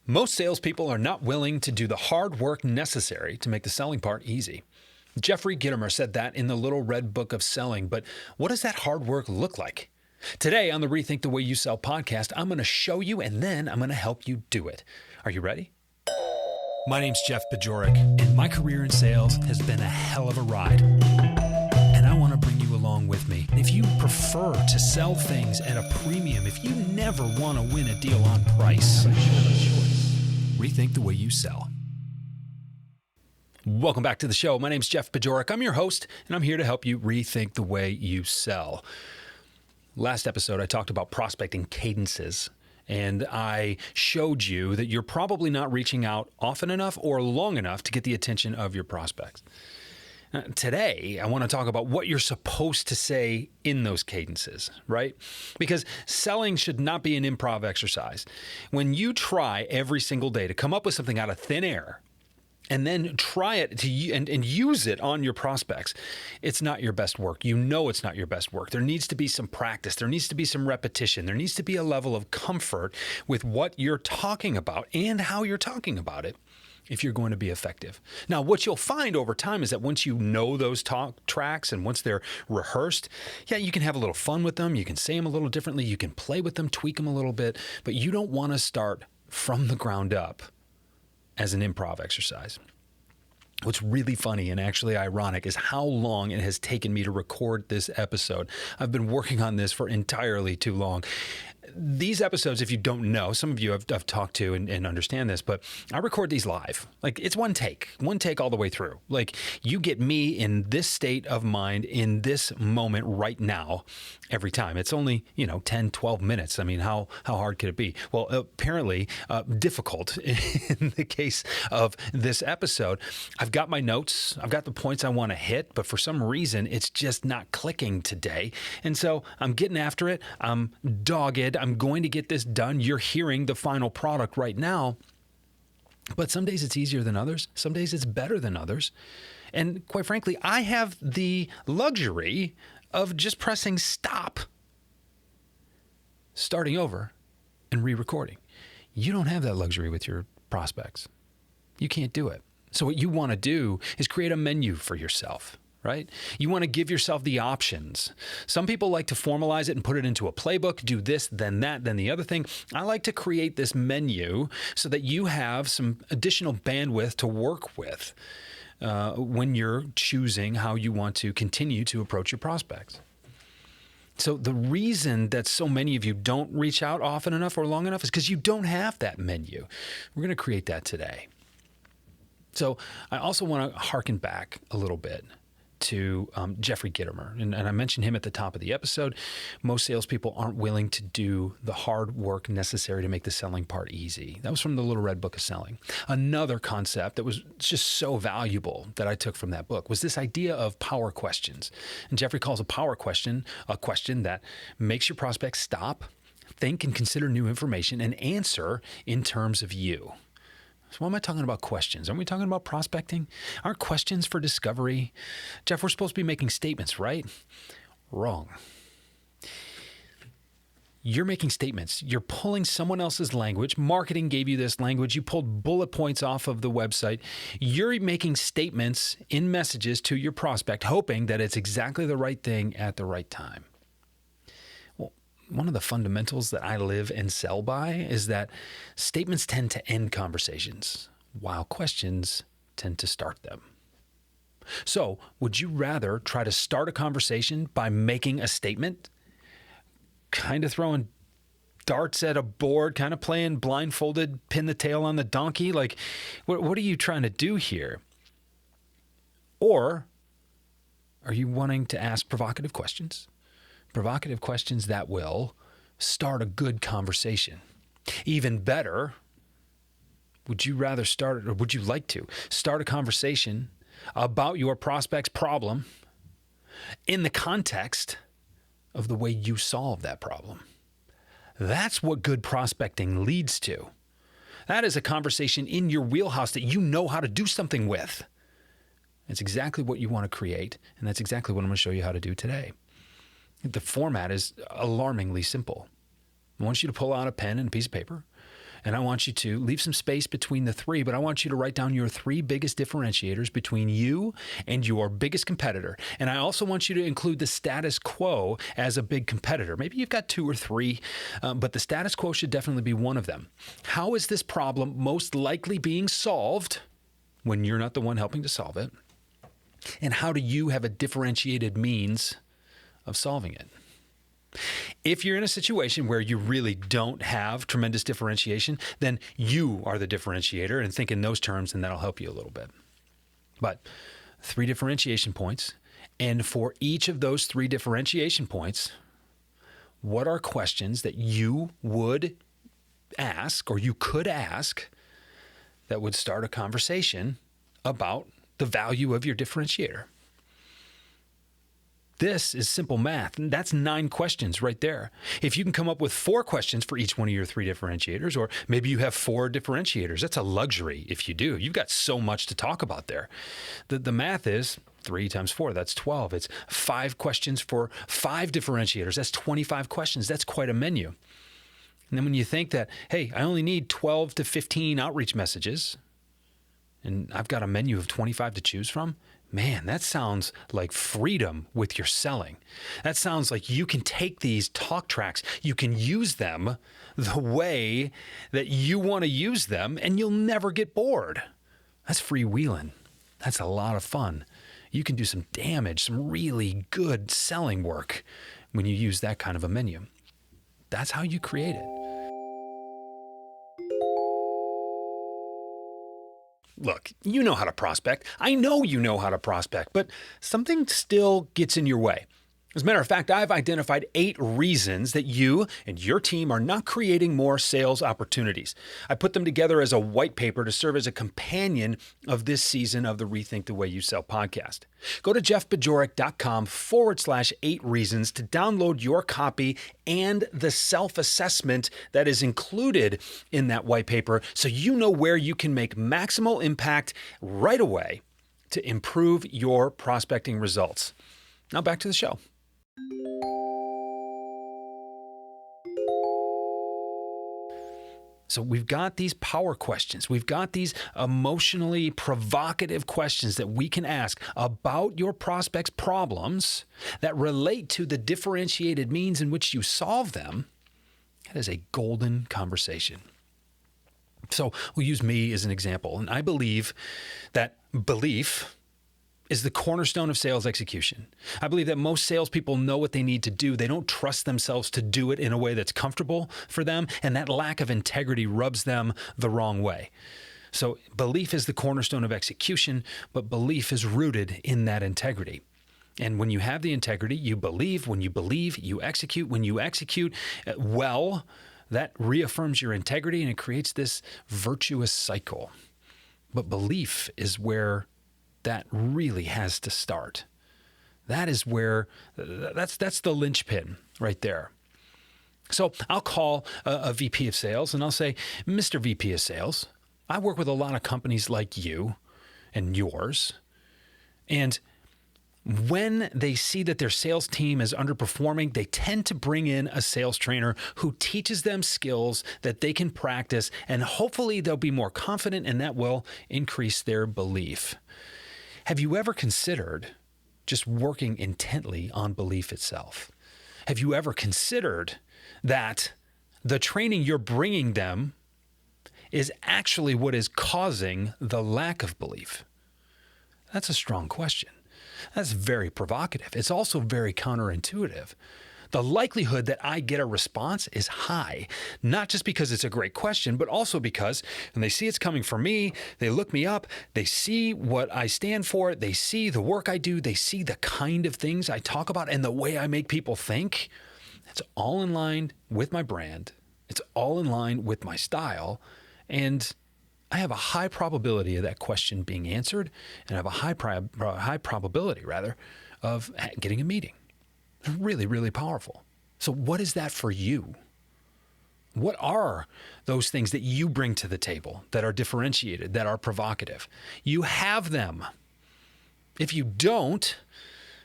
Most salespeople are not willing to do the hard work necessary to make the selling part easy. Jeffrey Gitomer said that in the Little Red Book of Selling, but what does that hard work look like? Today on the Rethink the Way You Sell podcast, I'm going to show you and then I'm going to help you do it. Are you ready? My name's Jeff Bajorek, and my career in sales has been a hell of a ride. And I want to bring you along with me. If you prefer to sell things at a premium, if you never want to win a deal on price, rethink the way you sell. Welcome back to the show. My name's Jeff Bajorek. I'm your host, and I'm here to help you rethink the way you sell. Last episode, I talked about prospecting cadences, and I showed you that you're probably not reaching out often enough or long enough to get the attention of your prospects. Today, I want to talk about what you're supposed to say in those cadences, right? Because selling should not be an improv exercise. When you try every single day to come up with something out of thin air and then try it and use it on your prospects, it's not your best work. You know it's not your best work. There needs to be some practice. There needs to be some repetition. There needs to be a level of comfort with what you're talking about and how you're talking about it, if you're going to be effective. Now, what you'll find over time is that once you know those talk tracks and once they're rehearsed, you can have a little fun with them. You can say them a little differently. You can play with them, tweak them a little bit, but you don't want to start from the ground up as an improv exercise. What's really funny and actually ironic is how long it has taken me to record this episode. I've been working on this for entirely too long. These episodes, if you don't know, some of you I've talked to and understand this, but I record these live. Like, it's one take all the way through. Like, you get me in this state of mind in this moment right now every time. It's only, 10, 12 minutes. I mean, how hard could it be? Well, apparently difficult in the case of this episode. I've got my notes. I've got the points I want to hit, but for some reason, it's just not clicking today. And so I'm getting after it. I'm dogged. I'm going to get this done. You're hearing the final product right now. But some days it's easier than others. Some days it's better than others. And quite frankly, I have the luxury of just pressing stop, starting over, and re-recording. You don't have that luxury with your prospects. You can't do it. So what you want to do is create a menu for yourself, right? You want to give yourself the options. Some people like to formalize it and put it into a playbook, do this, then that, then the other thing. I like to create this menu so that you have some additional bandwidth to work with when you're choosing how you want to continue to approach your prospects. So the reason that so many of you don't reach out often enough or long enough is because you don't have that menu. We're going to create that today. So I also want to harken back a little bit to Jeffrey Gitomer. And I mentioned him at the top of the episode. Most salespeople aren't willing to do the hard work necessary to make the selling part easy. That was from the Little Red Book of Selling. Another concept that was just so valuable that I took from that book was this idea of power questions. And Jeffrey calls a power question a question that makes your prospect stop, think, and consider new information and answer in terms of you. So why am I talking about questions? Aren't we talking about prospecting? Aren't questions for discovery? Jeff, we're supposed to be making statements, right? Wrong. You're making statements. You're pulling someone else's language. Marketing gave you this language. You pulled bullet points off of the website. You're making statements in messages to your prospect, hoping that it's exactly the right thing at the right time. One of the fundamentals that I live and sell by is that statements tend to end conversations, while questions tend to start them. So, would you rather try to start a conversation by making a statement, kind of throwing darts at a board, kind of playing blindfolded, pin the tail on the donkey? Like, what are you trying to do here? Or are you wanting to ask provocative questions? Provocative questions that will start a good conversation. Even better, would you like to start a conversation about your prospect's problem in the context of the way you solve that problem? That's what good prospecting leads to. That is a conversation in your wheelhouse that you know how to do something with. That's exactly what you want to create, and that's exactly what I'm going to show you how to do today. The format is alarmingly simple. I want you to pull out a pen and a piece of paper, And I want you to leave some space between the three, but I want you to write down your three biggest differentiators between you and your biggest competitor. And I also want you to include the status quo as a big competitor. Maybe you've got two or three, but the status quo should definitely be one of them. How is this problem most likely being solved when you're not the one helping to solve it? And how do you have a differentiated means of solving it? If you're in a situation where you really don't have tremendous differentiation, then you are the differentiator, and think in those terms, and that'll help you a little bit. But 3 differentiation points, and for each of those 3 differentiation points, what are questions that you would ask or you could ask that would start a conversation about the value of your differentiator? This is simple math, and that's 9 questions right there. If you can come up with 4 questions for each one of your 3 differentiators, or maybe you have 4 differentiators, that's a luxury if you do. You've got so much to talk about there. The math is 3 times 4, that's 12. It's 5 questions for 5 differentiators. That's 25 questions. That's quite a menu. And then when you think that, hey, I only need 12 to 15 outreach messages, and I've got a menu of 25 to choose from, man, that sounds like freedom with your selling. That sounds like you can take these talk tracks, you can use them the way that you want to use them, and you'll never get bored. That's freewheeling. That's a lot of fun. You can do some damage, some really good selling work when you use that kind of a menu. That's how you create it. Look, you know how to prospect. I know you know how to prospect, but something still gets in your way. As a matter of fact, I've identified 8 reasons that you and your team are not creating more sales opportunities. I put them together as a white paper to serve as a companion of this season of the Rethink the Way You Sell podcast. Go to jeffbajorek.com/8 reasons to download your copy and the self-assessment that is included in that white paper, so you know where you can make maximal impact right away to improve your prospecting results. Now back to the show. So we've got these power questions. We've got these emotionally provocative questions that we can ask about your prospects' problems that relate to the differentiated means in which you solve them. That is a golden conversation. So we'll use me as an example. And I believe that belief is the cornerstone of sales execution. I believe that most salespeople know what they need to do. They don't trust themselves to do it in a way that's comfortable for them, and that lack of integrity rubs them the wrong way. So belief is the cornerstone of execution, but belief is rooted in that integrity. And when you have the integrity, you believe. When you believe, you execute. When you execute well, that reaffirms your integrity, and it creates this virtuous cycle. But belief is where that really has to start. That is where, that's the linchpin right there. So I'll call a VP of sales and I'll say, Mr. VP of sales, I work with a lot of companies like you and yours. And when they see that their sales team is underperforming, they tend to bring in a sales trainer who teaches them skills that they can practice, and hopefully they'll be more confident, and that will increase their belief. Have you ever considered just working intently on belief itself? Have you ever considered that the training you're bringing them is actually what is causing the lack of belief? That's a strong question. That's very provocative. It's also very counterintuitive. The likelihood that I get a response is high, not just because it's a great question, but also because when they see it's coming from me, they look me up, they see what I stand for, they see the work I do, they see the kind of things I talk about and the way I make people think. It's all in line with my brand. It's all in line with my style. And I have a high probability of that question being answered, and I have a high probability of getting a meeting. Really, really powerful. So what is that for you? What are those things that you bring to the table that are differentiated, that are provocative? You have them. If you don't,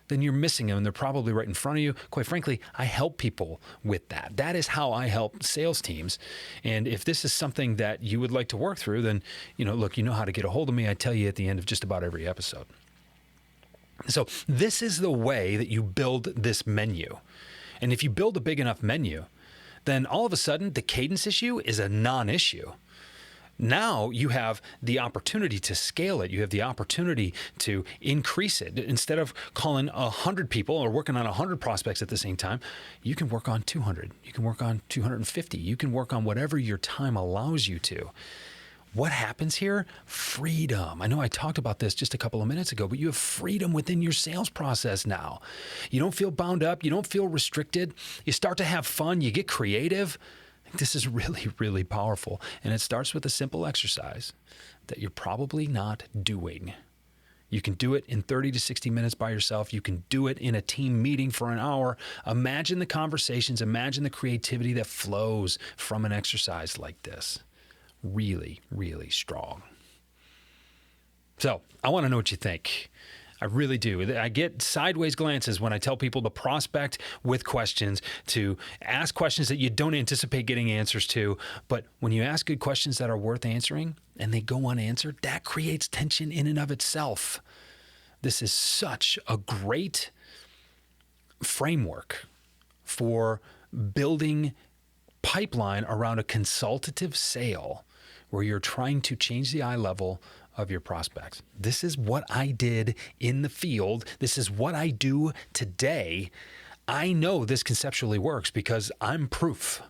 then you're missing them and they're probably right in front of you. Quite frankly, I help people with that. That is how I help sales teams. And if this is something that you would like to work through, then, look, you know how to get a hold of me. I tell you at the end of just about every episode. So this is the way that you build this menu. And if you build a big enough menu, then all of a sudden the cadence issue is a non-issue. Now you have the opportunity to scale it. You have the opportunity to increase it. Instead of calling 100 people or working on 100 prospects at the same time, you can work on 200. You can work on 250. You can work on whatever your time allows you to. What happens here? Freedom. I know I talked about this just a couple of minutes ago, but you have freedom within your sales process now. You don't feel bound up. You don't feel restricted. You start to have fun. You get creative. This is really, really powerful. And it starts with a simple exercise that you're probably not doing. You can do it in 30 to 60 minutes by yourself. You can do it in a team meeting for an hour. Imagine the conversations. Imagine the creativity that flows from an exercise like this. Really, really strong. So I want to know what you think. I really do. I get sideways glances when I tell people to prospect with questions, to ask questions that you don't anticipate getting answers to. But when you ask good questions that are worth answering and they go unanswered, that creates tension in and of itself. This is such a great framework for building pipeline around a consultative sale where you're trying to change the eye level of your prospects. This is what I did in the field. This is what I do today. I know this conceptually works because I'm proof.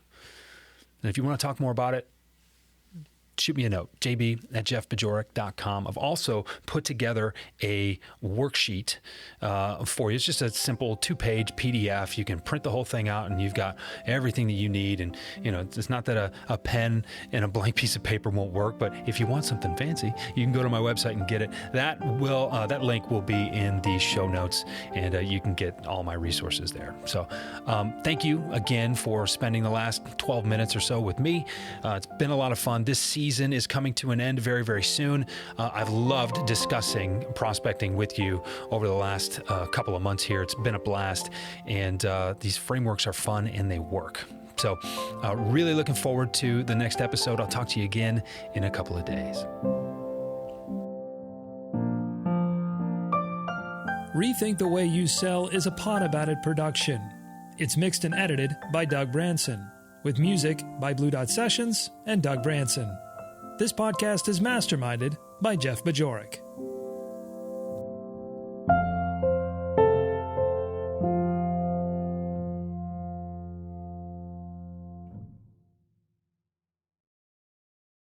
And if you want to talk more about it, shoot me a note, jb@jeffbajorek.com. I've also put together a worksheet for you. It's just a simple 2-page PDF. You can print the whole thing out and you've got everything that you need. And, it's not that a pen and a blank piece of paper won't work, but if you want something fancy, you can go to my website and get it. That link will be in the show notes and you can get all my resources there. So thank you again for spending the last 12 minutes or so with me. It's been a lot of fun. This season is coming to an end very, very soon. I've loved discussing prospecting with you over the last couple of months here. It's been a blast, and these frameworks are fun and they work. So really looking forward to the next episode. I'll talk to you again in a couple of days. Rethink the Way You Sell is a Pod About It production. It's mixed and edited by Doug Branson, with music by Blue Dot Sessions and Doug Branson. This podcast is masterminded by Jeff Bajorek.